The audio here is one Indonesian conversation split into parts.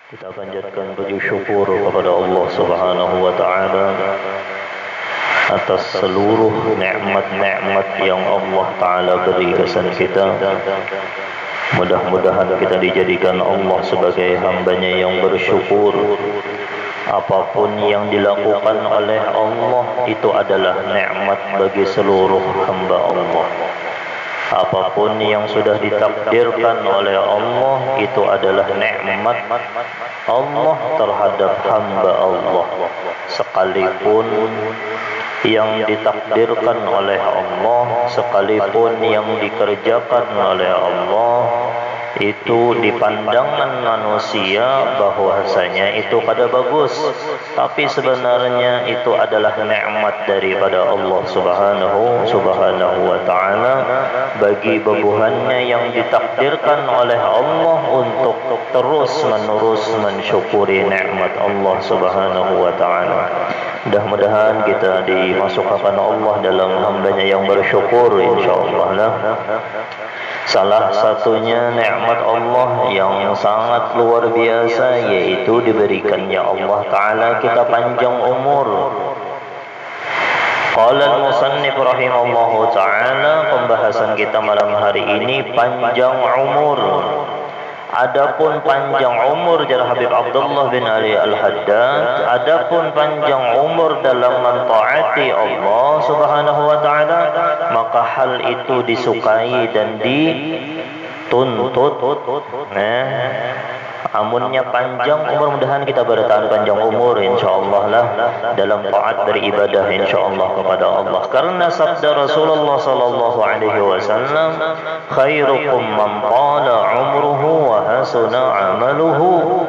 Kita panjatkan puji syukur kepada Allah Subhanahu wa taala atas seluruh nikmat-nikmat yang Allah taala berikan kita. Mudah-mudahan kita dijadikan Allah sebagai hamba-Nya yang bersyukur. Apapun yang dilakukan oleh Allah itu adalah nikmat bagi seluruh hamba Allah. Apapun yang sudah ditakdirkan oleh Allah itu adalah nikmat Allah terhadap hamba Allah. Sekalipun yang ditakdirkan oleh Allah, sekalipun yang dikerjakan oleh Allah, itu di pandangan manusia bahwasanya itu kada bagus, tapi sebenarnya itu adalah nikmat daripada Allah Subhanahu wa taala bagi babuhannya yang ditakdirkan oleh Allah untuk terus menerus mensyukuri nikmat Allah Subhanahu wa taala. Mudah-mudahan kita dimasukkan Allah dalam hamba-Nya yang bersyukur insyaallah lah. Salah satunya nikmat Allah yang sangat luar biasa yaitu diberikannya Allah Ta'ala kita panjang umur. Qala al-musannif rahimahullahu ta'ala, pembahasan kita malam hari ini panjang umur. Adapun panjang umur jar Habib Abdullah bin Ali Al-Haddad, adapun panjang umur dalam mentaati Allah Subhanahu wa taala, maka hal itu disukai dan dituntut. Amunnya panjang umur, mudahan kita bertahan panjang umur insyaallah lah dalam taat beribadah insyaallah kepada Allah. Karena sabda Rasulullah sallallahu alaihi wasallam, khairukum man qala umruhu wa hasuna amaluhu.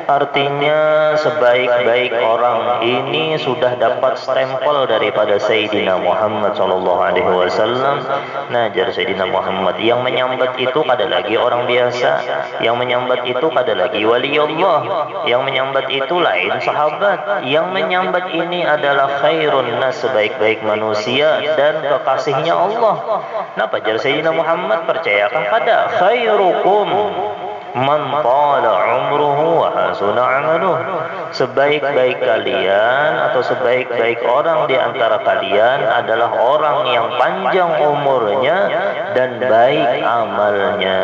Artinya sebaik-baik orang ini sudah dapat stempel daripada Sayyidina Muhammad sallallahu alaihi wasallam. Najar Sayyidina Muhammad yang menyambat itu kada lagi orang biasa, yang menyambat itu kada lagi wali Allah, yang menyambat itu lain sahabat, yang menyambat ini adalah khairun nas, sebaik-baik manusia dan kekasihnya Allah. Napa jar Sayyidina Muhammad? Percayakah kada? Khairukum man tala umruhu wa hasuna amaluh. Sebaik-baik kalian atau sebaik-baik orang di antara kalian adalah orang yang panjang umurnya dan baik amalnya.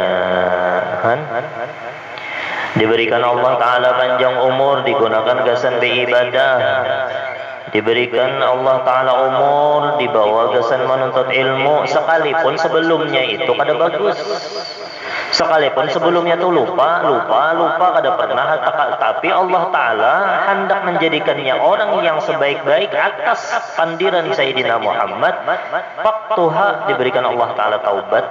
Diberikan Allah Ta'ala panjang umur, digunakan gasan beribadah. Diberikan Allah Ta'ala umur, dibawa gasan menuntut ilmu, sekalipun sebelumnya itu kada bagus. Sekalipun sebelumnya tuh lupa kada pernah, tapi Allah Ta'ala hendak menjadikannya orang yang sebaik-baik atas pandiran Sayyidina Muhammad. Faktuha, diberikan Allah Ta'ala taubat,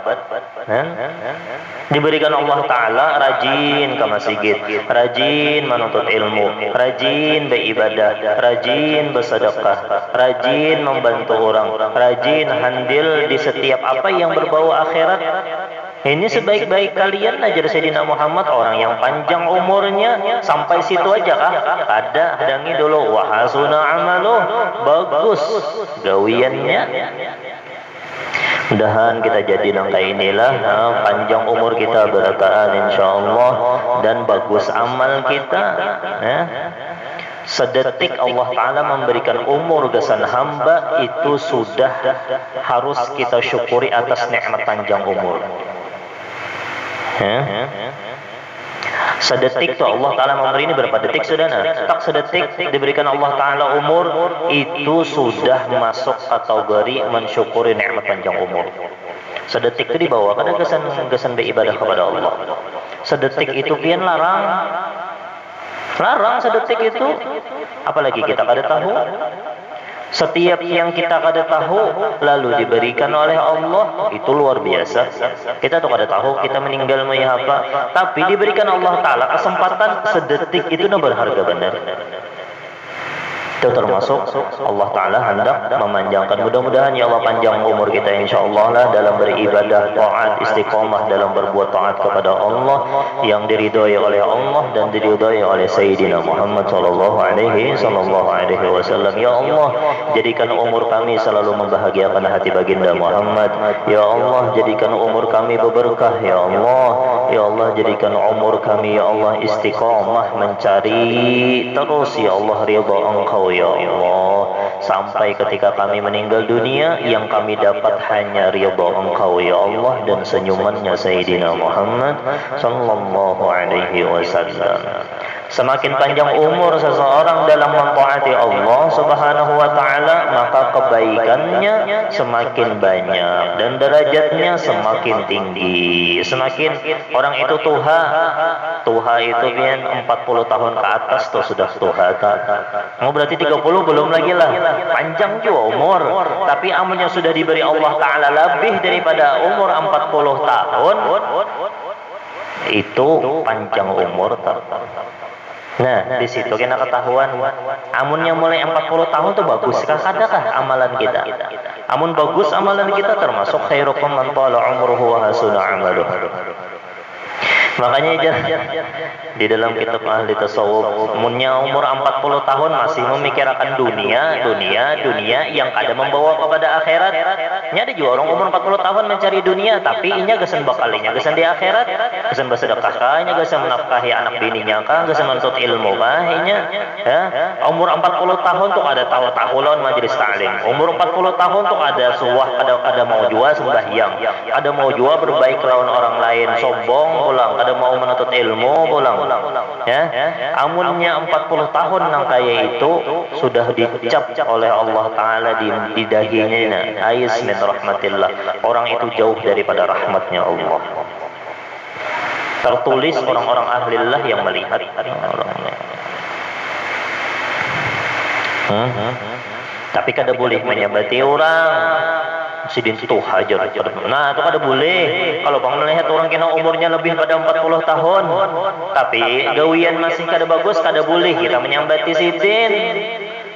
diberikan Allah Ta'ala rajin ke masjid, rajin menuntut ilmu, rajin beribadah, rajin bersedekah, rajin membantu orang, rajin handil di setiap apa yang berbau akhirat. Ini sebaik-baik kalian ajar Sayyidina Muhammad, orang yang panjang umurnya. Sampai situ aja kah? Kada, hadangi dulu. Wa hasuna amaluh, bagus gawiannya. Mudahan kita jadi nangka inilah, panjang umur kita berkataan insyaallah, dan bagus amal kita. Sedetik Allah Ta'ala memberikan umur gasan hamba, itu sudah harus kita syukuri atas nikmat panjang umur. Sedetik tuh Allah Ta'ala memberi ini berapa detik saudara? Tak sedetik diberikan Allah Ta'ala umur, itu sudah masuk kategori mensyukuri nikmat panjang umur. Sedetik itu dibawa kada gasan beribadah kepada Allah. Sedetik itu pian larang sedetik itu, apalagi kita kada tahu. Setiap yang kita kada tahu lalu diberikan oleh Allah, itu luar biasa. Kita tuh kada tahu kita meninggal mau apa, tapi diberikan Allah Ta'ala kesempatan sedetik itu berharga benar. Itu termasuk Allah Ta'ala hendak memanjangkan. Mudah-mudahan ya Allah panjang umur kita insyaAllah lah dalam beribadah, taat, istiqomah dalam berbuat taat kepada Allah yang diridhoi oleh Allah dan diridhoi oleh Sayyidina Muhammad sallallahu alaihi wasallam. Ya Allah, jadikan umur kami selalu membahagiakan hati baginda Muhammad. Ya Allah, jadikan umur kami berberkah. Ya Allah, ya Allah, jadikan umur kami ya Allah istiqomah mencari terus ya Allah ridha Engkau ya Allah, sampai ketika kami meninggal dunia yang kami dapat hanya ridha Engkau ya Allah dan senyumannya Sayyidina Muhammad sallallahu alaihi wasallam. Semakin panjang umur seseorang dalam mentaati Allah Subhanahu wa taala, maka kebaikannya semakin banyak dan derajatnya semakin tinggi. Semakin orang itu tuha itu kan 40 tahun ke atas tuh sudah tuha. Mau berarti 30 belum lagi lah. Panjang juga umur, tapi amalnya sudah diberi Allah taala lebih daripada umur 40 tahun. Itu panjang umur. Nah, di situ kita ketahuan amunnya mulai 40 tahun tuh bagus adakah amalan kita? Amun bagus amalan kita termasuk khairukum man tala umruhu wa hasuna amaluhu. Makanya di dalam kitab ahli tasawuf, munnya umur 40 tahun masih memikirkan dunia yang kada membawa kepada akhirat. Nya ada juga orang umur 40 tahun mencari dunia, tapi inya gesan bakalinya gesan di akhirat, gesan bersedekah kah, inya gesan menafkahi anak bininya kah, gesan menuntut ilmu kah, inya ya. Umur 40 tahun tuh ada tahu-tahulan majelis taklim. Umur 40 tahun tuh ada suah, ada mau jua sembahyang, ada mau jua berbaik lawan orang lain, sombong pulang, ada mau menuntut ilmu pulang ya. Amunnya 40 tahun nang kaya itu sudah dicap oleh Allah Ta'ala di dahinya ais min rahmatillah, orang itu jauh daripada rahmatnya Allah. Tertulis orang-orang ahlillah yang melihat tapi kada boleh menyabati orang sidin tuh hajar. Nah, itu kada boleh. Kalau bang melihat orang kena umurnya lebih pada 40 tahun, tapi gawian masih kada bagus, kada boleh kita menyambati sidin.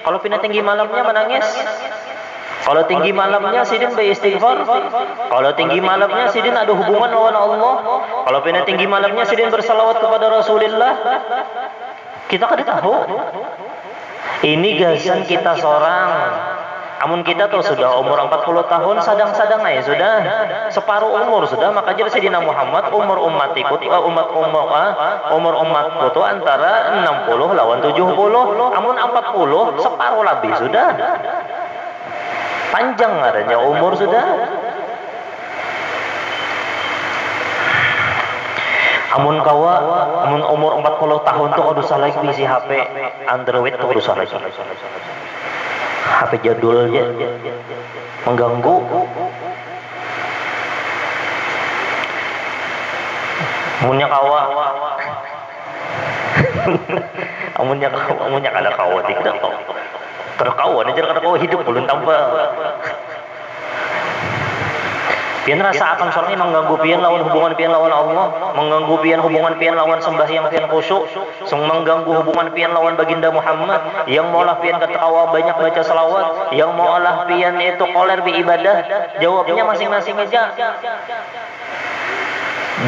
Kalau pindah tinggi malamnya menangis. Kalau tinggi malamnya sidin beristighfar. Kalau tinggi malamnya sidin ada hubungan dengan Allah. Kalau pindah tinggi malamnya sidin bersalawat kepada Rasulullah. Kita kada tahu. Ini gasan kita seorang. Amun kita tuh sudah umur 40 tahun sadang-sadang aja sudah separuh umur sudah, maka jadi Sayyidina Muhammad umur umatku tuh antara 60 lawan 70. Amun 40 separuh lebih sudah. Panjang adanya umur sudah. Amun umur 40 tahun tuh kudu salah lagi isi HP Android tuh kudu salah lagi. HP jadul aja mengganggu. Amunnya kawa amunnya kada kawa tidak tahu. Terkawan aja kada kawa hidup belum tambah. Pian rasa akan soalnya mengganggu pian lawan hubungan pian lawan Allah, mengganggu pian hubungan pian lawan sembahyang pian khusyuk, mengganggu hubungan pian lawan baginda Muhammad, yang maulah pian ketawa banyak baca selawat, yang maulah pian itu koler beribadah. Jawabnya masing-masing aja.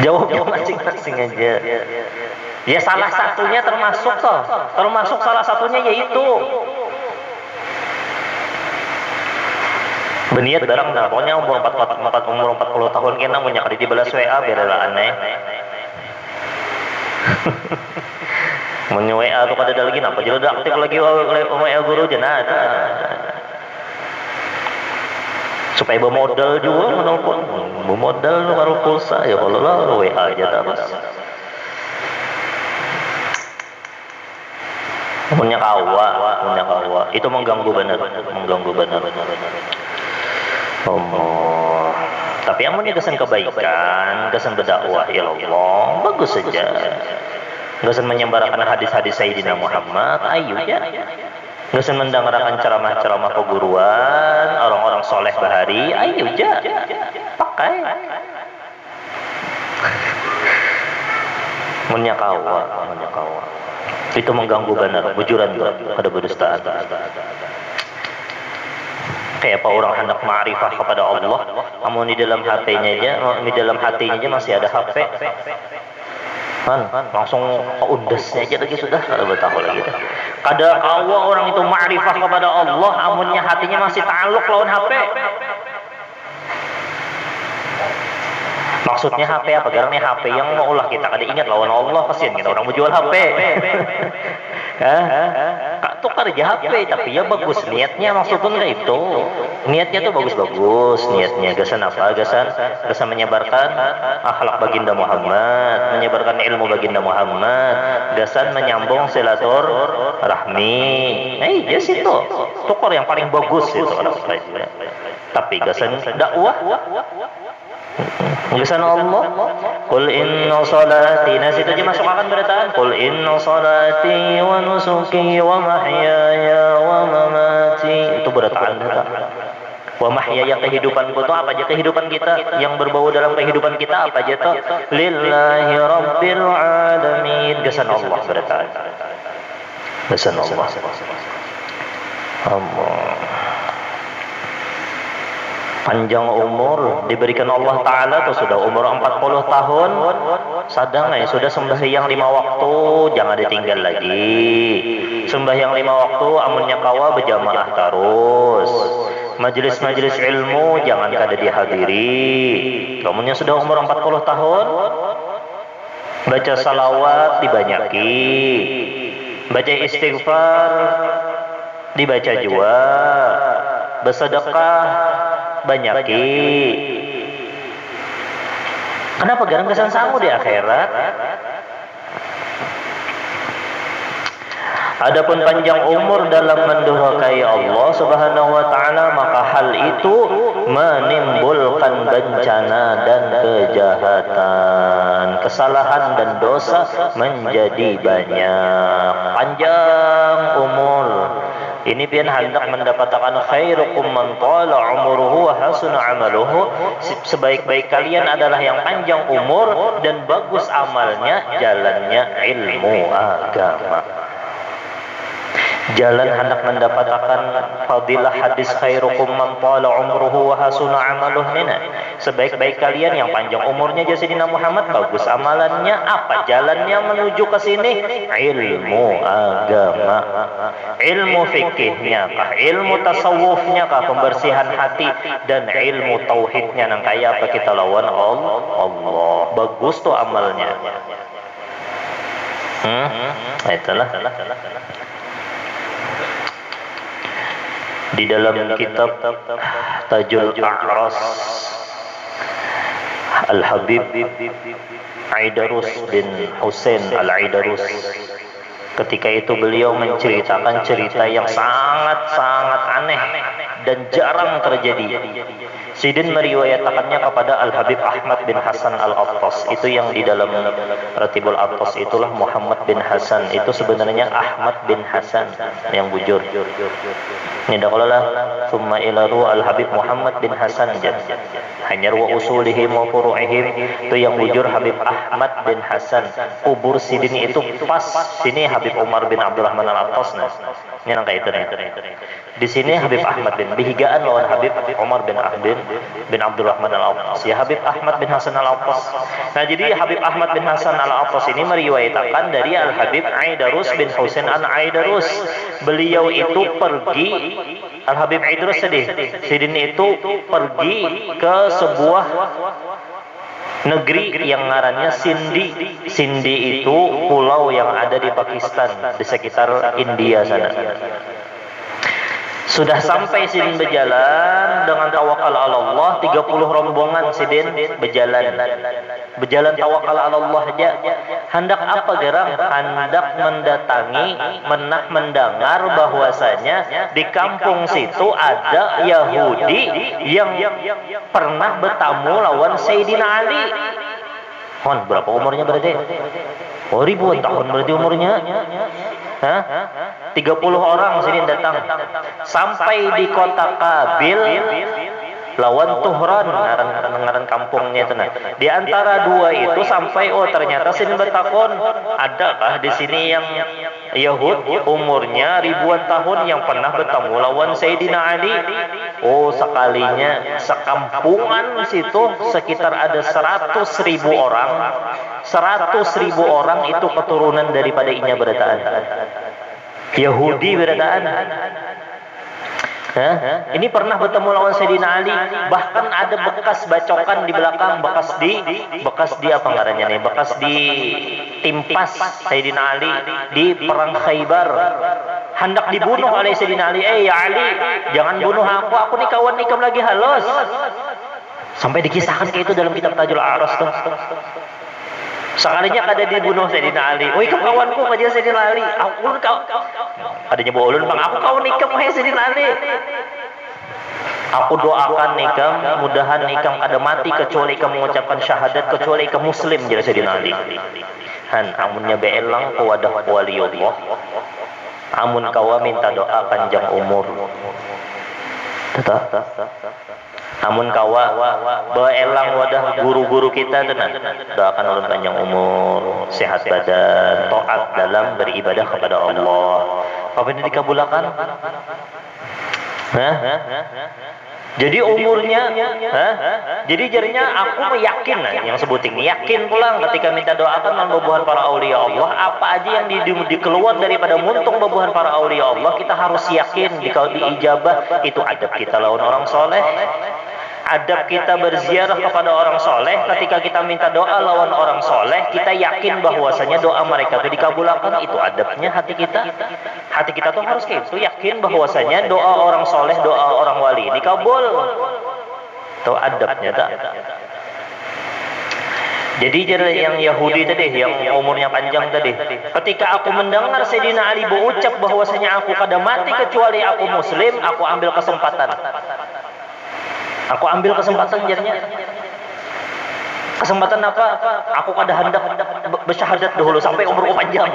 Jawabnya masing-masing aja. Ya salah satunya termasuk salah satunya yaitu beniat barang nah, pokoknya umur 40 tahun kena punya kali dibalas WA biar aneh. Punya WA tuh kada ada lagi napa jadi udah aktif lagi WA guru jenah ada. Supaya bermodal juga menelpon, bermodal baru pulsa ya kalau lah WA aja terus. Punya kawa itu mengganggu benar. Allah. Tapi yang punya kesan kebaikan, kesan berdakwah ya Allah, bagus saja. Kesan menyembarakan hadis-hadis Sayyidina Muhammad, ayo ya. Kesan mendengarkan ceramah-ceramah keguruan orang-orang soleh bahari, ayo ya. Pakai. Munya kawa. Itu mengganggu benar, bujuran tuh, ada bedustaan. Kayak apa orang hendak ma'rifah kepada Allah, namun di dalam hatinya aja masih ada HP. Kan langsung udasnya aja lagi sudah kalau bertahu lagi. Kada awal orang itu ma'rifah kepada Allah, amunnya hatinya masih ta'aluk lawan HP. Maksudnya HP apa? Karena HP yang mau ulah kita kada ingat lawan Allah, kasihan kita orang menjual HP. Kak tuh kerja HP tapi ya bagus niatnya, maksudnya enggak itu. Niatnya tuh bagus-bagus niatnya. Gasan apa? Gasan menyebarkan akhlak baginda Muhammad, menyebarkan ilmu baginda Muhammad, gasan menyambung silaturahmi. Ya situ. Tukar yang paling bagus itu orang. Tapi gasan dakwah Lisan Allah, Qul inna salati, nah situ aja masuk akan berataan. Qul inna salati wa nusuki wa mahyaya wa mamati. Itu berataan data. Wa mahyaya, kehidupanku itu apa aja kehidupan kita, yang berbau dalam kehidupan kita apa aja itu? Lillahi rabbil alamin. Lisan Allah berataan. Lisan Allah. Allah. Panjang umur diberikan Allah Ta'ala tuh sudah umur 40 tahun sadang ya, sudah sembahyang 5 waktu jangan ditinggal lagi, sembahyang 5 waktu amunnya kawa berjamaah terus, majelis-majelis ilmu jangan kada dihadiri. Amunnya sudah umur 40 tahun baca salawat dibanyaki, baca istighfar dibaca juga, bersedekah banyaki. Kenapa garang kesan samu di akhirat? Adapun panjang umur dalam mendurhakai Allah Subhanahu wa taala, maka hal itu menimbulkan bencana dan kejahatan, kesalahan dan dosa menjadi banyak. Panjang umur ini pian hendak mendapatkan khairukum man tala umruhu wa hasuna amaluhu. Sebaik-baik kalian adalah yang panjang umur dan bagus amalnya, jalannya ilmu agama. Jalan hendak mendapatkan fadilah hadis khairukum man tala umruhu wa hasuna amaluhu. Sebaik-baik kalian yang panjang umurnya Sayyidina Muhammad, bagus amalannya. Apa jalannya menuju ke sini? Ilmu agama. Ilmu fikihnya kah, ilmu tasawufnya kah, pembersihan hati, dan ilmu tauhidnya nang kaya apa kita lawan Allah. Bagus tuh amalnya. Itulah. Di dalam kitab Tajul A'ras Al-Habib Aidarus bin Husain Al-Aidarus, ketika itu beliau menceritakan cerita yang sangat-sangat aneh dan jarang terjadi. Sidin meriwayatkannya kepada Al-Habib Ahmad bin Hasan Al-Attas. Itu yang di dalam Ratibul Attas itulah Muhammad bin Hasan. Itu sebenarnya Ahmad bin Hasan yang bujur. Ini dah kalalah summa ilaru Al-Habib Muhammad bin Hasan hanya wa usulihim wa furu'ihim. Itu yang bujur Habib Ahmad bin Hasan. Kubur Sidin itu pas sini Habib Umar bin Abdurrahman Al-Attas. Ini nangka itu nih. Di sini Habib Ahmad bin bihigaan lawan Habib Umar bin Abdurrahman Al-Attas. Ya Habib Ahmad bin Hasan Al-Attas. Nah, jadi Habib Ahmad bin Hasan Al-Attas ini meriwayatkan dari Al-Habib Aidarus bin Husain Al-Aidarus. Beliau itu pergi, Al-Habib Aidarus Sidin itu pergi ke sebuah negeri yang ngarannya Sindhi. Sindhi itu pulau yang ada di Pakistan, di sekitar India sana. Sudah sampai Sidin berjalan dengan tawakal ala Allah, 30 rombongan Sidin berjalan tawakal ala Allah aja. Hendak apa gerang? Hendak mendatangi, mendengar bahwasanya di kampung situ ada Yahudi yang pernah bertamu lawan Sayyidina Ali. Berapa umurnya berarti? Ribuan tahun berarti umurnya. 30 orang sini datang sampai di kota Kabil. lawan Tuhran, ngaran kampungnya itu. Nah, di antara dua itu sampai ternyata sini bertakon, adakah di sini yang Yahud umurnya ribuan tahun yang pernah bertemu lawan Sayyidina Ali? Sekalinya sekampungan situ sekitar ada 100.000 orang. 100.000 orang itu keturunan daripada inya berataan Yahudi berataan. Ini pernah bertemu lawan Sayyidina Ali, bahkan ada bekas bacokan di belakang, bekas di apa ngarannya nih, bekas di timpas Sayyidina Ali di perang Khaybar. Hendak dibunuh oleh Sayyidina Ali. Ya Ali, jangan bunuh aku nih kawan nikam lagi halus. Sampai dikisahkan kayak itu dalam kitab Tajul Aras tuh. Sekalinya kada dibunuh Sayyidina Ali. Kawanku aja Sayyidina Ali. Aku kau adanya bolon bang, aku kau nikam hai Sayyidina Ali. Aku doakan nikam, mudahan nikam kada mati kecuali ikam mengucapkan syahadat, kecuali ikam muslim jadi Sayyidina Ali. Amunnya beelang kewadah waliullah. Amun kawa minta doa panjang umur. Amun kawa beelang wadah guru-guru kita tenan, doakan ulun panjang umur, sehat badan, taat dalam beribadah kepada Allah. Apa ini dikabulakan? Jadi umurnya, jadi jadinya aku meyakin yang sebuting yakin pulang ketika minta doakan dengan babuhan para aulia Allah, apa aja yang dikeluar daripada muntung babuhan para aulia Allah, kita harus yakin kalau diijabah. Itu adab kita lawan orang soleh, adab kita berziarah kepada orang soleh. Ketika kita minta doa lawan orang soleh, kita yakin bahwasanya doa mereka itu dikabulkan. Itu adabnya hati kita. Hati kita tuh harus kayak itu, yakin bahwasanya doa orang soleh, doa orang wali ini kabul. Itu adabnya tak. Jadi yang Yahudi tadi, yang umurnya panjang tadi, ketika aku mendengar Sayyidina Ali berucap bahwasanya aku kada mati kecuali aku muslim, aku ambil kesempatan. Aku ambil kesempatan jadinya. Kesempatan apa? Aku kada hendak bersyahadat dahulu sampai umurku panjang.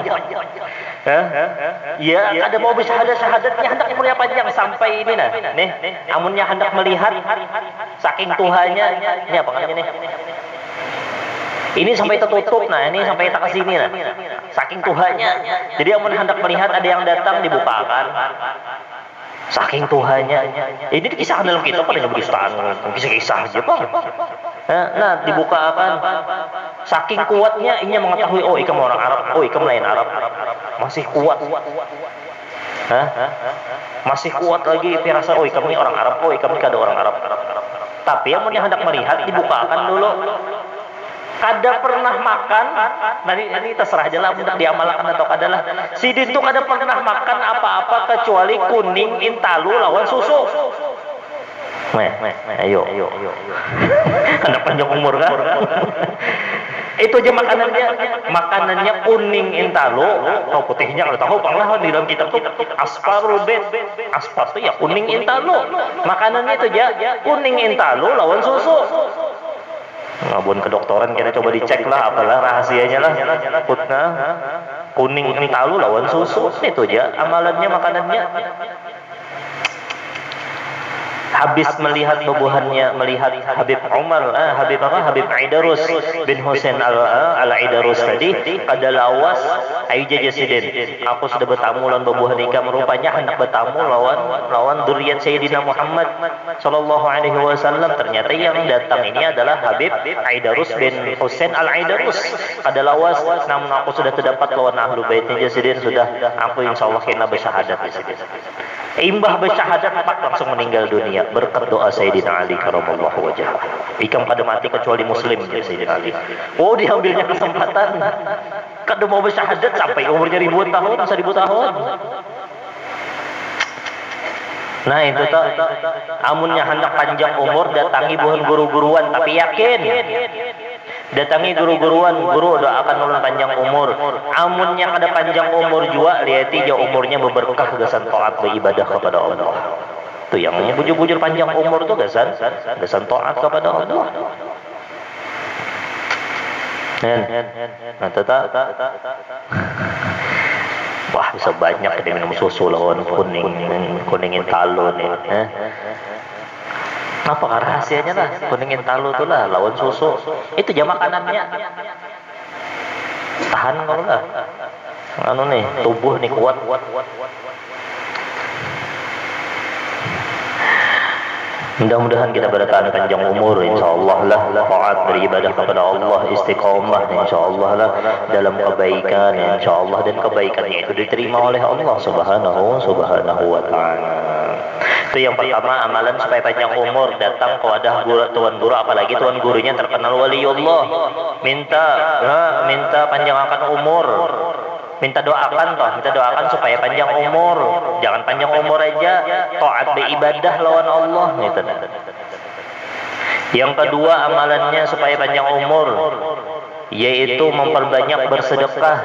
Ya, kada mau bersyahadatnya hendak umurnya panjang sampai ini nah. Nih, amunnya hendak melihat saking Tuhannya. Ini apa namanya nih? Ini sampai tertutup, nah ini sampai tak ke sini nah. Saking Tuhannya. Jadi amun hendak melihat ada yang datang dibukakan. Saking Tuhannya. Ini dikisahkan dalam kitab pada nyebut-kisahkan, kisah-kisah aja Pak. Nah, dibukakan. Saking kuatnya ini mengetahui ikam orang Arab, ikam lain Arab. Masih kuat. Masih kuat lagi firasa ikam ini orang Arab, ikam ini kada orang Arab. Tapi yang hendak melihat dibukakan dulu. Kada pernah makan, ini terserah aja lah hendak diamalkan atau kada lah. Sidin itu kada pernah makan apa-apa kecuali kuning intalu lawan susu. Ayo. Hendak panjang umur kan? Itu aja makanannya kuning intalu, tahu putihnya kalau tahu pernah di dalam kitab tuh asparubet. Aspar tuh ya kuning intalu. Makanannya itu aja kuning intalu lawan susu. Ngabun kedokteran kita coba dicek lah apalah rahasianya lah. Kuning intalu lawan susu itu aja amalannya, makanannya. Habis melihat bubuhannya, melihat Habib Umar, Habib Aidarus bin Husain al-Aidarus tadi, kada lawas aija jasidin. Aku sudah bertamu lawan bubuhan ikam, rupanya hendak bertamu lawan dzurriyyat Sayyidina Muhammad sallallahu alaihi wasallam. Ternyata yang datang ini adalah Habib Aidarus bin Husain al-Aidarus. Kada lawas, namun aku sudah terdapat lawan ahlu baitnya jasidin, sudah aku insyaallah kena bersyahadat di sini. Imbah bersyahadat pak langsung meninggal dunia berkat doa Sayyidina Ali karamallahu wajhah. Ikam kada mati kecuali muslim ya Sayyidina Ali. Diambilnya kesempatan. Kada mau bersyahadat sampai umurnya ribuan tahun, 1000 tahun. Nah itu tak, amunnya hendak panjang umur datangi buhan guru-guruan tapi yakin. Datangi guru-guruan, guru doakan ulun panjang umur. Amunnya kada panjang umur juga, lihat aja umurnya berberkah gasan taat beribadah kepada Allah. Itu yang bujur-bujur panjang umur tuh gasan taat kepada Allah. Nah, wah bisa banyak dia minum susu lawan kuningin talo nih. Apa rahasianya lah? Kuningin talu tuh lah, lawan susu. Itu jam makanannya. Tahan kau lah. Anu nih, tubuh nih kuat. Mudah-mudahan kita bertahan panjang umur, insyaallah lah, taat beribadah kepada Allah, istiqamah insyaallah lah dalam kebaikan insyaallah, dan kebaikannya itu diterima oleh Allah subhanahu wa ta'ala. Itu yang pertama, amalan supaya panjang umur. Datang ke wadah tuan guru, apalagi tuan gurunya terkenal waliullah, minta panjangkan umur, minta doakan supaya panjang umur. Jangan panjang umur aja, taat beribadah lawan Allah gitu. Yang kedua, amalannya supaya panjang umur, yaitu memperbanyak bersedekah.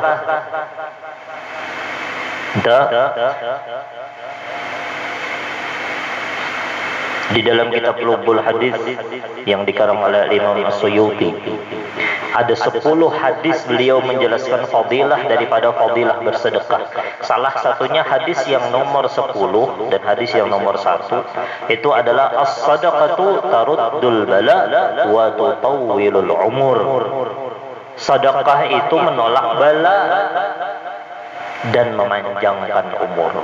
Di dalam kitab Lubul Hadis yang dikarang oleh Imam As-Suyuti, ada 10 hadis beliau menjelaskan fadilah daripada fadilah bersedekah. Salah satunya hadis yang nomor 10 dan hadis yang nomor 1 itu adalah as-sadaqatu taruddul bala wa tutawwilul umur. Sedekah itu menolak bala dan memanjangkan umur.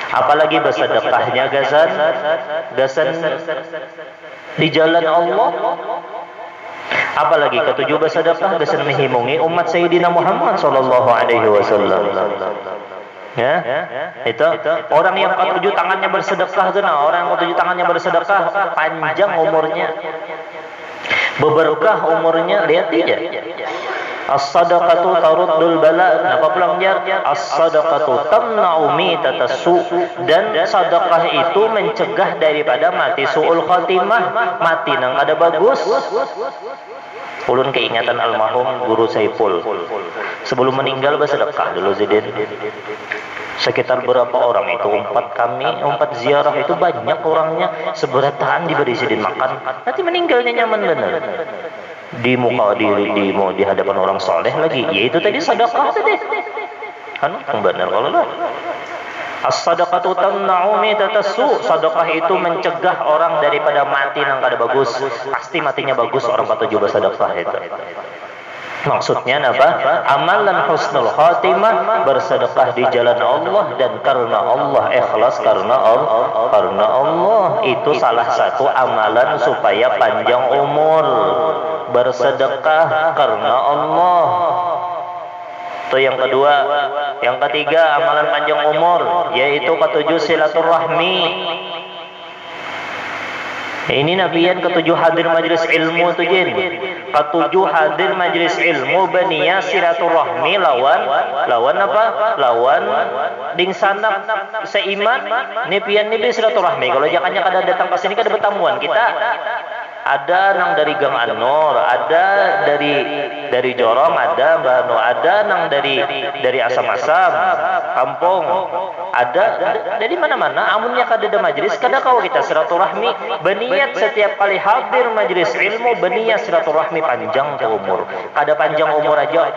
Apalagi bersedekahnya gasan di jalan Allah. Apalagi ketujuh bersedekah gasan menghimungi umat Sayyidina Muhammad sallallahu alaihi wasallam. Ya, itu orang yang ketujuh tangannya bersedekah itu, orang yang ketujuh tangannya bersedekah panjang umurnya, berberkah umurnya. Lihat aja. As-sadaqatu taruddul bala. Napa pulang jar? As-sadaqatu tamna'u mitatasu. Dan sedekah itu mencegah daripada mati suul khatimah, mati nang ada bagus. Ulun keingatan almarhum guru Saiful. Sebelum meninggal bersedekah dulu Zidin. Sekitar berapa orang itu? 4 ziarah itu banyak orangnya. Seberataan diberi Zidin makan. Nanti meninggalnya nyaman benar. Di muka di hadapan orang soleh lagi, yaitu tadi sedekah tadi kan benar kalau lah. As-sadaqatu tamna'u mitatasu. Sedekah itu mencegah orang daripada mati nang kada bagus. Pasti matinya bagus orang ketujuh bersedekah itu. Maksudnya apa? Amalan husnul khatimah, bersedekah di jalan Allah dan karena Allah, ikhlas karena Allah. Itu salah satu amalan supaya panjang umur. Bersedekah karena Allah. Itu yang kedua. Yang ketiga, amalan panjang umur, yaitu ketujuh silaturahmi. Ini nabiyan ketujuh hadir majlis ilmu tu jin. Ketujuh hadir majlis ilmu baniya silaturahmi lawan apa? Lawan ding sanak seiman nipian nipi silaturahmi. Kalau jakannya kada datang ke sini kada bertamuan kita. Ada nang dari Gang An-Nur, ada dari Jorong, ada Bano, ada nang dari Asam-Asam, Kampung, ada dari mana-mana. Amunnya kada ada majlis, kada kau kita silaturahmi. Berniat setiap kali hadir majlis ilmu, berniat silaturahmi panjang ke umur. Kada panjang umur aja,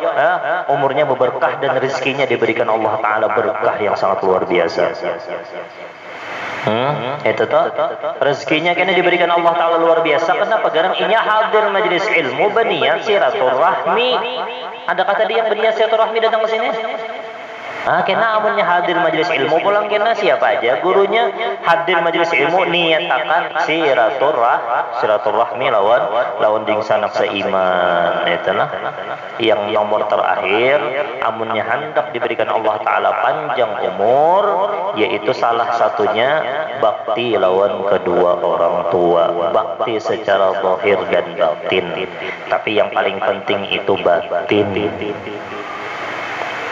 umurnya berberkah dan rezekinya diberikan Allah Taala berkah yang sangat luar biasa. Itu toh rezekinya kena diberikan Allah Taala luar biasa. Kenapa? Garang inya hadir majlis ilmu berniat silaturahmi. Ada kata dia yang berniat silaturahmi datang ke sini? Kena amunnya hadir majlis ilmu pulang kena siapa aja gurunya hadir majlis ilmu niatakan silaturahmi lawan ding sanak seiman. Itulah yang nomor terakhir, amunnya hendak diberikan Allah Taala panjang umur, yaitu salah satunya bakti lawan kedua orang tua, bakti secara zahir dan batin. Tapi yang paling penting itu batin.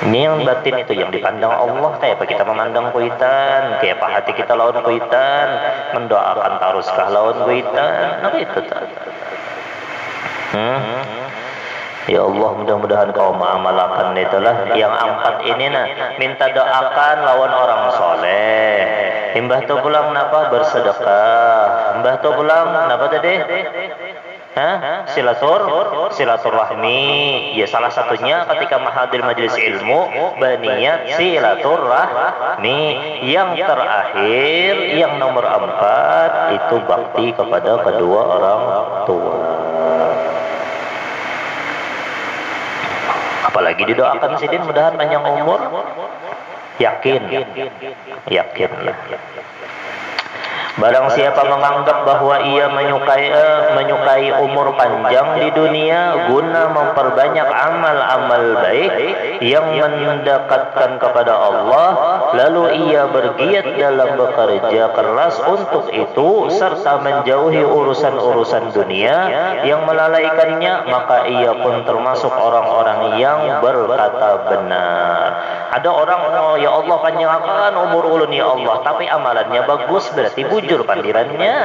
Ini yang batin itu yang dipandang Allah. Kayak apa kita memandang kuitan, kayak apa hati kita lawan kuitan, mendoakan taruskah lawan kuitan. Nah itu Ya Allah, mudah-mudahan kau mengamalkan itulah yang 4 ini minta doakan lawan orang soleh. Mbah tu pulang napa bersedekah. Mbah tu pulang napa tadi? silaturahmi. Ya salah satunya ketika mahadir majelis ilmu berniat silaturahmi. Yang terakhir, yang nomor 4 itu bakti kepada kedua orang tua. Apalagi didoakan sidin mudahan panjang umur. Yakin lah. Barang siapa menganggap bahwa ia menyukai umur panjang di dunia guna memperbanyak amal-amal baik yang mendekatkan kepada Allah, lalu ia bergiat dalam bekerja keras untuk itu serta menjauhi urusan-urusan dunia yang melalaikannya, maka ia pun termasuk orang-orang yang berkata benar. Ada orang, oh ya Allah panjangkan umur ulun ya Allah, tapi amalannya bagus, berarti bujur pandirannya.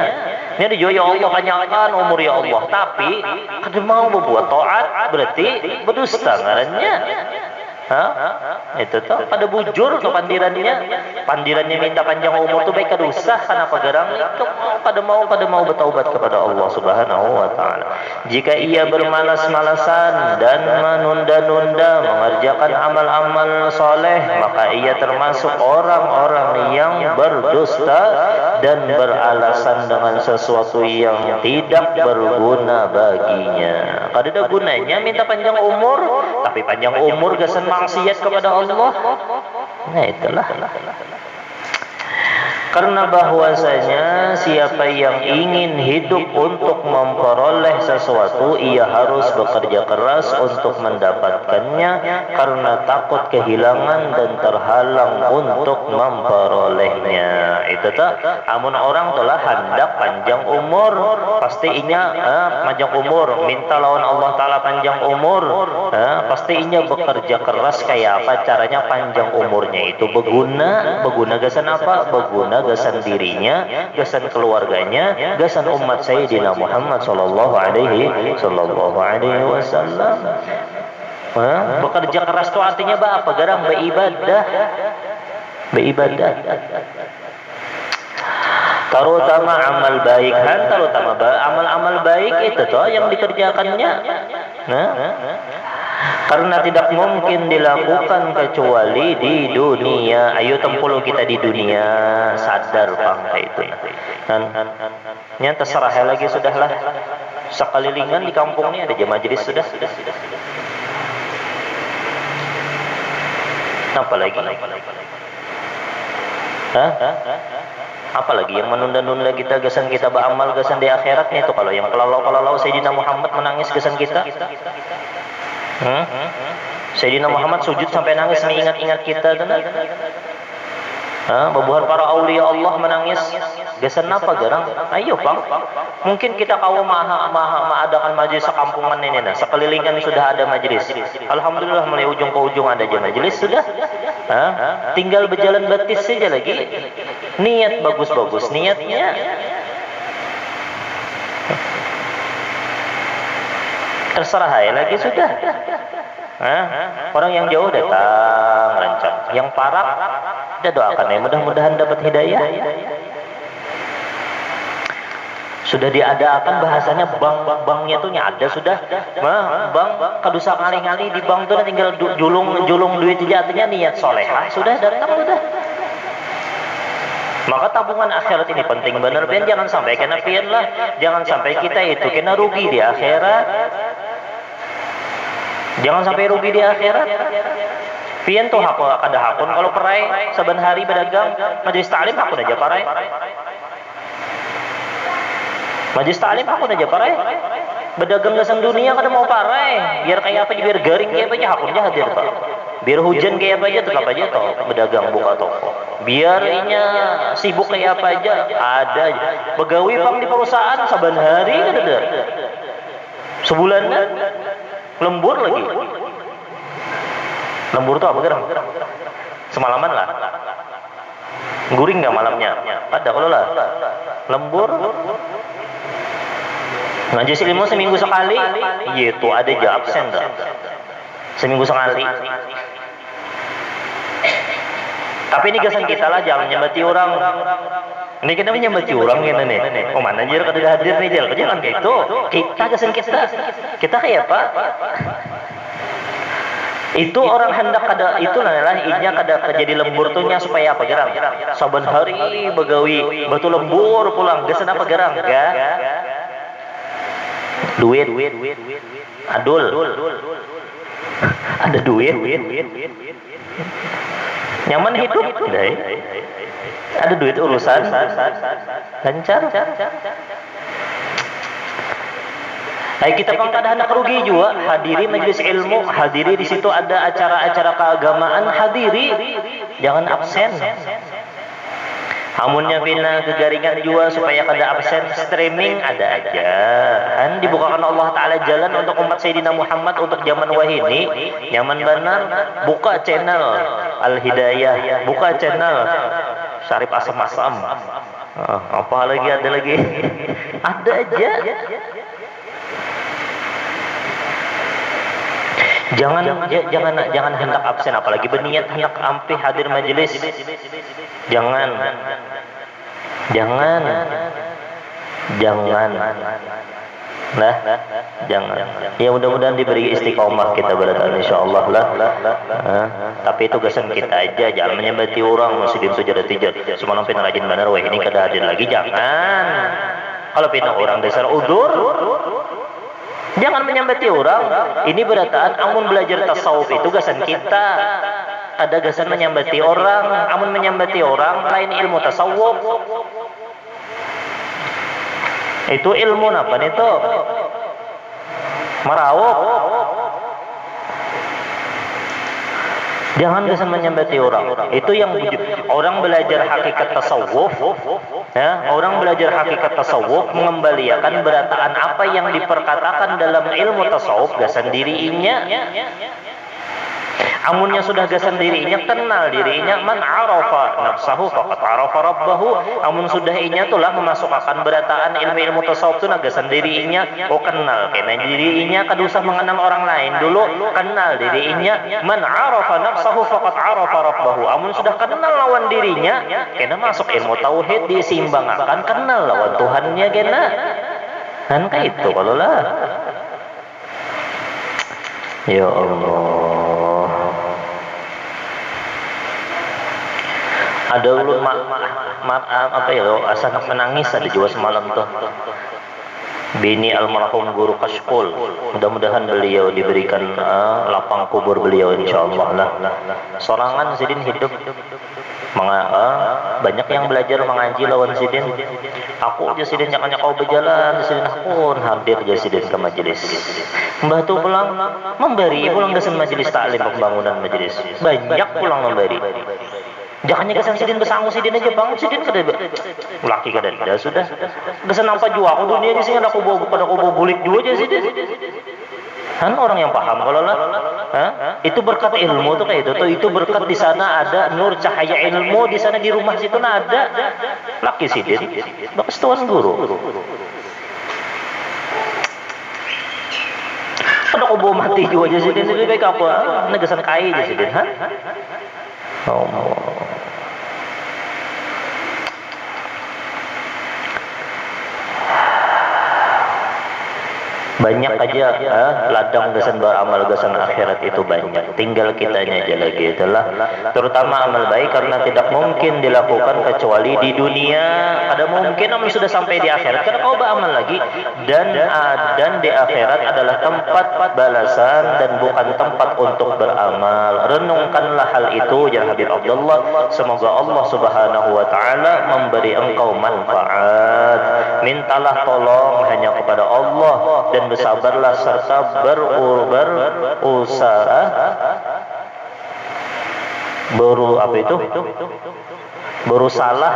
Ini ada ya Allah panjangkan umur ya Allah, tapi kada mau berbuat taat, berarti berdusta ngarannya. Itu tuh pada bujur tuh pandirannya minta panjang umur tuh baik kada usah, kenapa garang itu pada mau bertaubat kepada Allah Subhanahu wa taala. Jika ia bermalas-malasan dan menunda-nunda mengerjakan amal-amal soleh, maka ia termasuk orang-orang yang berdusta dan beralasan dengan sesuatu yang tidak berguna baginya. Kada ada gunanya minta panjang umur, tapi panjang umur gasan maksiat kepada Allah. Nah itulah. Karena bahwasanya siapa yang ingin hidup untuk memperoleh sesuatu, ia harus bekerja keras untuk mendapatkannya karena takut kehilangan dan terhalang untuk memperolehnya. Itu tak. Amun orang telah hendak panjang umur, pastinya panjang umur, minta lawan Allah Taala panjang umur, pastinya bekerja keras. Kayak apa caranya panjang umurnya itu berguna gasan apa? Berguna gasan dirinya, gasan keluarganya, gasan umat Sayyidina Muhammad sallallahu alaihi wasallam. Bekerja keras itu artinya apa? Garang beribadah. Terutama amal baik, terutama amal-amal baik itu toh yang dikerjakannya. Karena tidak mungkin dilakukan kecuali di dunia. Ayo tempulu kita di dunia, sadar bangsa itu. Yang terserah lagi sudahlah. Sekalilingan di kampung ini ada jemaah majelis sudah. Apa lagi? Apalagi yang menunda-nunda kita, gasan kita beramal, gasan di akhiratnya itu. Kalau yang kalau Sayyidina Muhammad menangis gasan kita. Sayyidina Muhammad sujud sampai nangis mengingat-ingat kita. Bebuhan para aulia Allah menangis. Gasan apa garang? Ayo bang. Mungkin kita kaum mengadakan majelis sekampungan ini. Sekelilingan sudah ada majelis. Alhamdulillah mulai ujung ke ujung ada aja majelis sudah. Tinggal berjalan batis saja lagi. Niat bagus-bagus niatnya. Terserah ya lagi sudah. Orang yang jauh datang rancang, yang parah kita doakan ya mudah-mudahan dapat hidayah. Sudah diadakan bahasanya banknya tuh ada sudah. Bank kadusa ngali-ngali di bank tuh tinggal julung duit aja, artinya niat solehah sudah datang sudah. Maka tabungan akhirat ini penting benar, pian jangan sampai kena pian lah, jangan sampai kita itu kena rugi di akhirat. Jangan sampai rugi di akhirat. Pian tuh kada hakun kalau perai saban hari berdagang majelis ta'lim hakun aja parai. Majelis ta'lim hakun aja parai. Berdagang gasan dunia kada mau parai. Biar kayak apa biar garing kayak apa aja hakunnya hadir Pak. Biar hujan kayak apa aja tetap aja toh berdagang buka toko. Biar inya sibuk kayak apa aja ada aja. Begawi pang di perusahaan saban hari kada. Sebulan lembur lagi. Lembur tuh apa gerang? Semalaman lah. Guring nggak malamnya? Ada kalau lah. Lembur. Ngaji ilmu seminggu sekali. Itu ada aja absen dah. Seminggu sekali. Tapi ini gasan kita lah, jangan nyembati orang. Ini kita menyambat curang gini nih. Oh mana jir kada hadir nih jil. Jangan kayak itu. Kita gasan kita. Kita kayak apa? Itu orang hendak kada itu adalah inya kada jadi lembur tuhnya supaya apa gerang. Saban hari begawi, batu lembur pulang. Gasan apa gerang? Ga. Duit. Adul. Ada duit. Nyaman hidup. Ada duit urusan lancar. Kita pun kada hendak rugi juga. Hadiri majelis ilmu, hadiri di situ ada acara-acara keagamaan, hadiri. Jangan absen. Amunnya bina kegaringan juga supaya kada absen, streaming ada aja. Kan dibukakan Allah Ta'ala jalan untuk umat Sayyidina Muhammad untuk zaman wahini. Nyaman benar, buka channel Al-Hidayah, buka channel Syarif Asam-Asam. Apa lagi ada lagi? Ada aja. Jangan hendak absen, apalagi berniat hendak ampi hadir majelis. Jangan. Nah, jangan. Ya mudah-mudahan diberi istiqomah kita berada insyaallah lah. Tapi itu gasan kita aja, jangan menyembati orang muslim sujaratijar. Semalam pina rajin benar wah ini kada hadir lagi, jangan. Kalau pina orang dasar udur, jangan menyambati orang. Ini berataan amun belajar tasawuf itu gasan kita. Ada gasan menyambati orang. Amun menyambati orang lain ilmu tasawuf. Itu ilmu apa itu? Merawuk. Jangan gasan menyambati orang. Itu yang orang belajar hakikat tasawuf. Ya, orang belajar hakikat tasawuf mengembalikan berataan apa yang diperkatakan dalam ilmu tasawuf gasan dirinya. Amunnya sudah gasan dirinya, kenal dirinya, man arafa nafsahu faqad arafa rabbahu. Amun sudah inya tulah memasukkan berataan ilmu tasawuf tu gasan dirinya, oh kenal kena dirinya, kada usah mengenal orang lain dulu, kenal dirinya. Man arafa nafsahu faqad arafa rabbahu. Amun sudah kenal lawan dirinya, kena masuk ilmu tauhid, diseimbangkan, kenal lawan Tuhannya kena. Kan kayak itu kalau lah. Ya Allah. Ada ulun apa ya lo asal menangis ada juga semalam tuh. Bini almarhum guru Kashkul, mudah-mudahan beliau diberikan lapang kubur beliau insyaallah lah. Sorangan Sidin hidup banyak yang belajar mengaji lawan Sidin. Aku aja Sidin nyakau berjalan, Sidin pun hadir aja Sidin ke majelis. Mbah tu pulang memberi pulang desan majelis taklim pembangunan majelis. Banyak pulang memberi. Jangannya kesan Sidin besangu Sidin aja bang, Sidin kada laki kada dah sudah. Kesan apa jua aku dunia di sini ada aku bawa bulik jua aja Sidin. Kan orang yang paham kalau lah, itu berkat ilmu tuh kayak itu berkat di sana ada nur cahaya ilmu di sana di rumah situ ada laki Sidin, bakas tuan guru. Ada aku bawa mati jua aja Sidin, lebih baik apa? Negesan kai aja Sidin, Oh. Banyak aja ladang gasan beramal gasan akhirat itu banyak. Tinggal kitanya aja lagi itulah. Terutama amal baik karena tidak mungkin dilakukan kecuali di dunia. Ada mungkin namun sudah sampai di akhirat karena kau beramal lagi dan di akhirat adalah tempat balasan dan bukan tempat untuk beramal. Renungkanlah hal itu ya Habib Abdullah. Semoga Allah Subhanahu wa taala memberi engkau manfaat. Mintalah tolong hanya kepada Allah dan bersabarlah serta berusaha berusahalah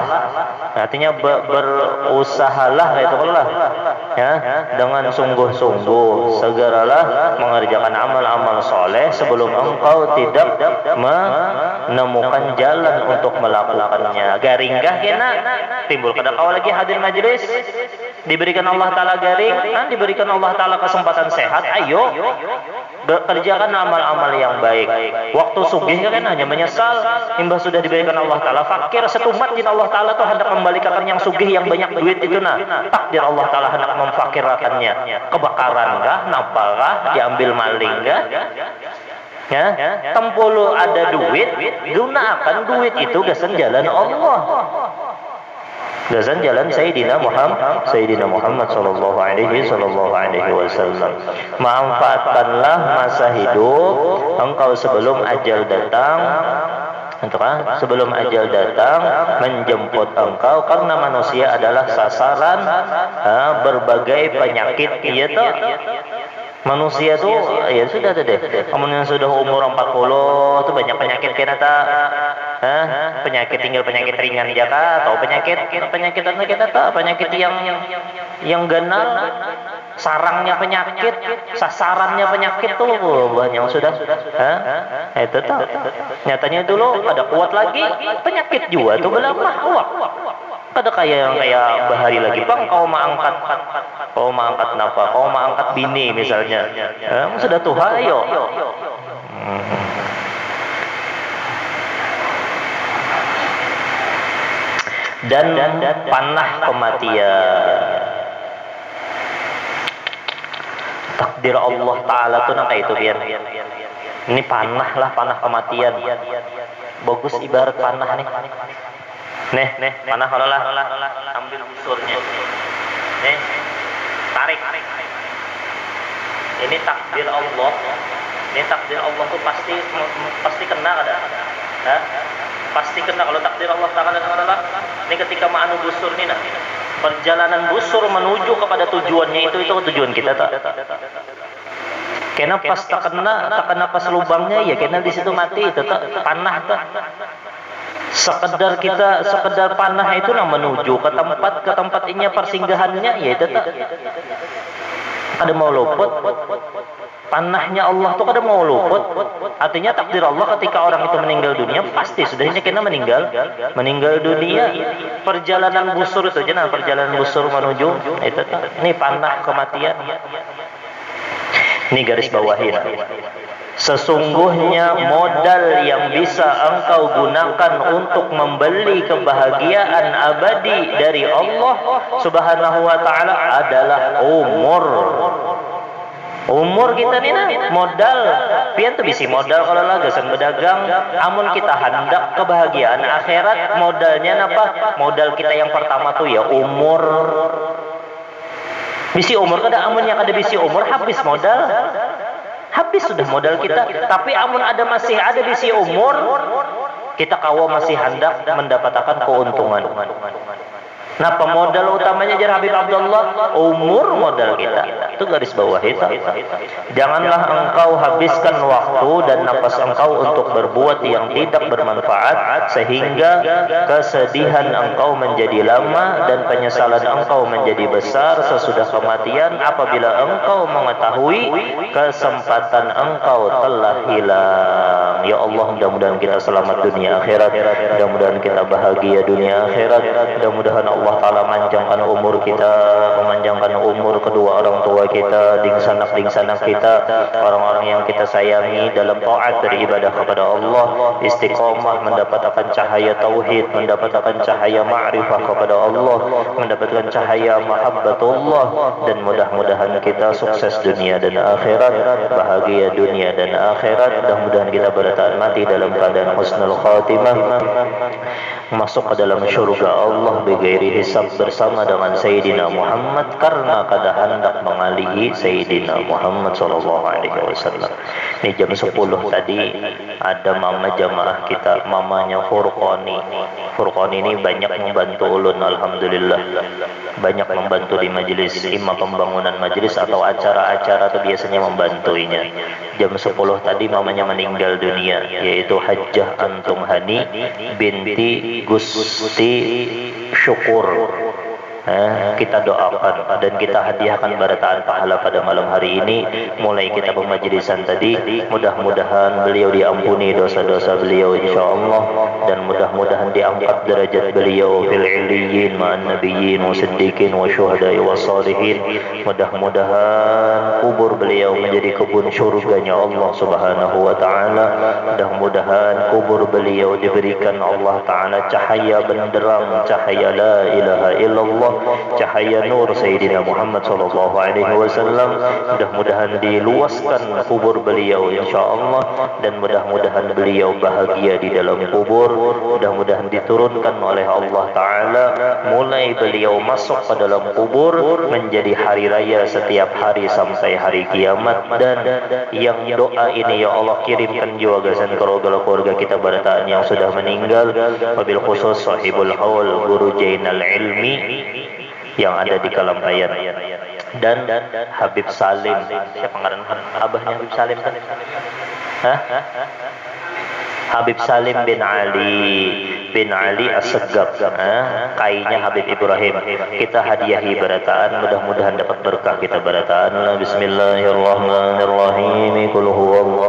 artinya berusahalah itu lah ya dengan sungguh-sungguh segeralah mengerjakan amal-amal soleh sebelum engkau tidak menemukan jalan untuk melakukannya. Garinggah kena timbul kada kau lagi hadir majelis diberikan Allah Ta'ala garing, diberikan Allah Ta'ala kesempatan sehat, ayo kerjakan amal-amal yang baik. Waktu sugih kan hanya menyesal imbah sudah diberikan Allah Ta'ala. Fakir setumat jin Allah Ta'ala tuh hendak membalikan yang sugih yang banyak duit itu nah. Takdir Allah Ta'ala hendak memfakirakannya. Kebakaran kah? Napa kah? Diambil maling kah? Ya, tempulu ada duit, gunakan duit itu gasan jalan Allah. Gasan jalan Sayyidina Muhammad sallallahu alaihi wasallam. Manfaatkanlah masa hidup engkau sebelum ajal datang. Sebelum ajal datang menjemput engkau, karena manusia adalah sasaran berbagai penyakit. Iya toh. Manusia tuh ya sudah tuh deh. Kamu yang sudah umur 40 tuh banyak penyakit kena tak? Penyakit tinggal penyakit ringan aja kah? Atau penyakit apa kita tak? Penyakit yang ganal, sarangnya penyakit, sasarannya penyakit tuh banyak sudah. Itu tuh. Nyatanya dulu pada kuat lagi penyakit juga tuh belamah awak. Ada kayak bahari lagi bang, kau mau angkat napa? Kau mau angkat bini misalnya, sudah Tuhan ayo. Dan panah kematian. Takdir Allah Ta'ala tuh nang kayak itu biar. Ini panah kematian. Bagus ibarat panah nih. Nih, panah kalau lah, ambil busurnya. Nih, tarik. Ini takdir Allah. Ini takdir Allah tuh pasti kena ada. Pasti kena kalau takdir Allah Ta'ala. Ini ketika ma'anu busur nih nah. Perjalanan busur menuju kepada tujuannya itu tujuan kita tak. Karena pas tak kena pas lubangnya ya karena di situ mati itu tak panah tak. Sekedar panah itu nah menuju ke tempat ini persinggahannya ya itu tak. Ada mau luput. Panahnya Allah tuh kada mau luput. Artinya takdir Allah ketika orang itu meninggal dunia pasti sudahnya kena meninggal dunia. Perjalanan busur itu aja perjalanan busur menuju itu ini panah kematian. Ini garis bawahin. Sesungguhnya modal yang bisa engkau gunakan untuk membeli kebahagiaan abadi dari Allah Subhanahu wa Ta'ala adalah umur kita nih nah, modal pian tuh bisi modal kalau lah gasan berdagang, amun kita hendak kebahagiaan akhirat modalnya apa? Modal kita yang pertama tuh ya umur. Bisi umur kada amun yang ada bisi umur habis modal. Habis sudah modal kita. Tapi amun masih ada bisi umur, kita kawa masih hendak mendapatkan keuntungan. Nah, pemodal utamanya jar Habib Abdullah, umur modal kita. Itu garis bawah itu. Janganlah engkau habiskan waktu dan nafas engkau untuk berbuat yang tidak bermanfaat sehingga kesedihan engkau menjadi lama dan penyesalan engkau menjadi besar sesudah kematian apabila engkau mengetahui kesempatan engkau telah hilang. Ya Allah, mudah-mudahan kita selamat dunia akhirat, mudah-mudahan kita bahagia dunia akhirat, mudah-mudahan Allah Ta'ala manjangkan umur kita, memanjangkan umur kedua orang tua kita, dingsanak kita, orang-orang yang kita sayangi dalam taat beribadah kepada Allah, istiqomah mendapatkan cahaya tauhid, mendapatkan cahaya ma'rifah kepada Allah, mendapatkan cahaya mahabbatullah, dan mudah-mudahan kita sukses dunia dan akhirat, bahagia dunia dan akhirat, mudah-mudahan kita bertahan mati dalam keadaan husnul khatimah, masuk ke dalam syurga Allah bighairi hisab bersama dengan Sayyidina Muhammad karena kada hendak mengalihi Sayyidina Muhammad sallallahu alaihi wasallam. Ini jam 10 tadi ada mama jamaah kita, mamanya Furqani. Furqani ini banyak membantu ulun, alhamdulillah. Banyak membantu di majelis, imam pembangunan majelis atau acara-acara itu biasanya membantuinya. Jam 10 tadi mamanya meninggal dunia, yaitu Hajjah Antum Hani binti Gusti Syukur. kita doakan dan kita hadiahkan barataan pahala pada malam hari ini. Mulai kita pemajlisan tadi, mudah-mudahan beliau diampuni dosa-dosa beliau insyaallah, dan mudah-mudahan diangkat derajat beliau fil illiyin ma'an nabiyyin wa siddiqin wa syuhada'i wa salihin. Mudah-mudahan kubur beliau menjadi kebun syurganya Allah Subhanahu wa taala. Mudah-mudahan kubur beliau diberikan Allah taala cahaya benderang, cahaya la ilaha illallah, cahaya nur Sayyidina Muhammad sallallahu alaihi wasallam. Mudah-mudahan diluaskan kubur beliau insyaallah, dan mudah-mudahan beliau bahagia di dalam kubur. Mudah-mudahan diturunkan oleh Allah taala mulai beliau masuk ke dalam kubur menjadi hari raya setiap hari sampai hari kiamat. Dan yang doa ini ya Allah kirimkan juga gagasan keluarga kita barataan yang sudah meninggal, wabil khusus sahibul haul Guru Jainal Ilmi yang ada di Kalampayan, dan Habib Salim. Siapa ngaran abahnya Habib Salim kan? Habib Salim bin Ali As-Segaf, kainya Habib Ibrahim. Kita hadiahi barataan, mudah-mudahan dapat berkah kita barataan. Bismillahirrahmanirrahim. Qul huwallahu